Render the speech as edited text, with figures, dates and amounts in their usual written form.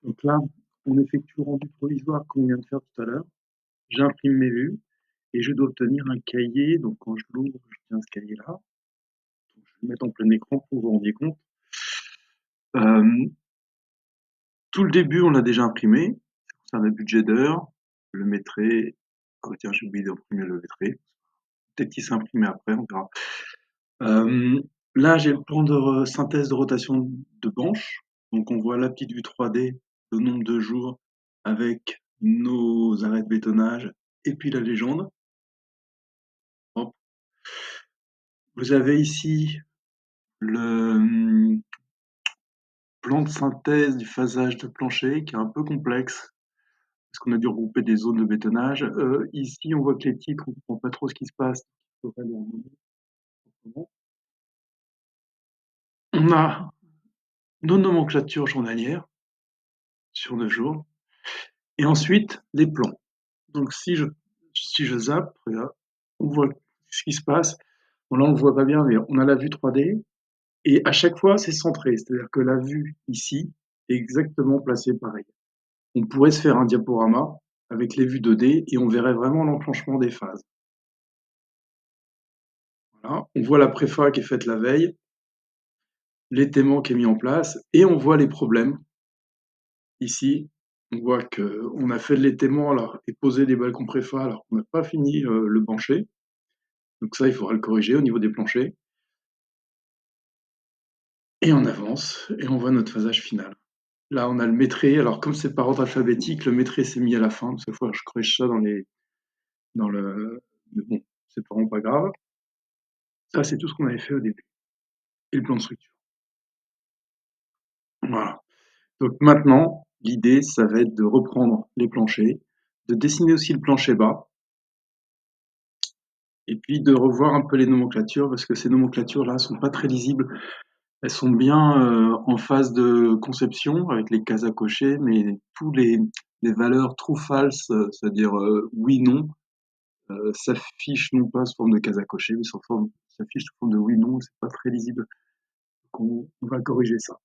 Donc là, on effectue le rendu provisoire qu'on vient de faire tout à l'heure. J'imprime mes vues et je dois obtenir un cahier. Donc quand je l'ouvre, je tiens ce cahier-là. Donc, je vais le mettre en plein écran pour que vous vous rendiez compte. Euh, Tout le début, on l'a déjà imprimé. C'est un budget d'heure. Je le mettrai. Oh, tiens, j'ai oublié d'imprimer le mettrai. Peut-être qu'il s'est imprimé après, on verra. Euh, Là, j'ai le plan de synthèse de rotation de Banche. Donc, on voit la petite vue 3D, le nombre de jours avec nos arrêts de bétonnage et puis la légende. Hop. Vous avez ici le plan de synthèse du phasage de plancher qui est un peu complexe parce qu'on a dû regrouper des zones de bétonnage. Ici, on voit que les titres, on ne comprend pas trop ce qui se passe. Il faudrait les renommer. On a nos nomenclatures journalières sur 9 jours et ensuite les plans. Donc si je zappe, regarde, on voit ce qui se passe. Bon, là, on ne voit pas bien, mais on a la vue 3D et à chaque fois, c'est centré. C'est-à-dire que la vue ici est exactement placée pareil. On pourrait se faire un diaporama avec les vues 2D et on verrait vraiment l'enclenchement des phases. Voilà. On voit la préfa qui est faite la veille, l'étaiement qui est mis en place et on voit les problèmes. Ici, on voit qu'on a fait de l'étaiement alors, et posé des balcons préfa alors qu'on n'a pas fini le plancher. Donc ça, il faudra le corriger au niveau des planchers. Et on avance et on voit notre phasage final. Là, on a le métré. Alors, comme c'est par ordre alphabétique, le métré s'est mis à la fin. Cette fois, je corrige ça dans le. Mais bon, c'est vraiment pas grave. Ça, c'est tout ce qu'on avait fait au début. Et le plan de structure. Voilà. Donc maintenant, l'idée, ça va être de reprendre les planchers, de dessiner aussi le plancher bas, et puis de revoir un peu les nomenclatures, parce que ces nomenclatures-là sont pas très lisibles. Elles sont bien en phase de conception avec les cases à cocher, mais tous les valeurs true false, c'est-à-dire oui non, s'affichent non pas sous forme de cases à cocher, mais s'affichent sous forme de oui non. C'est pas très lisible. Donc on va corriger ça.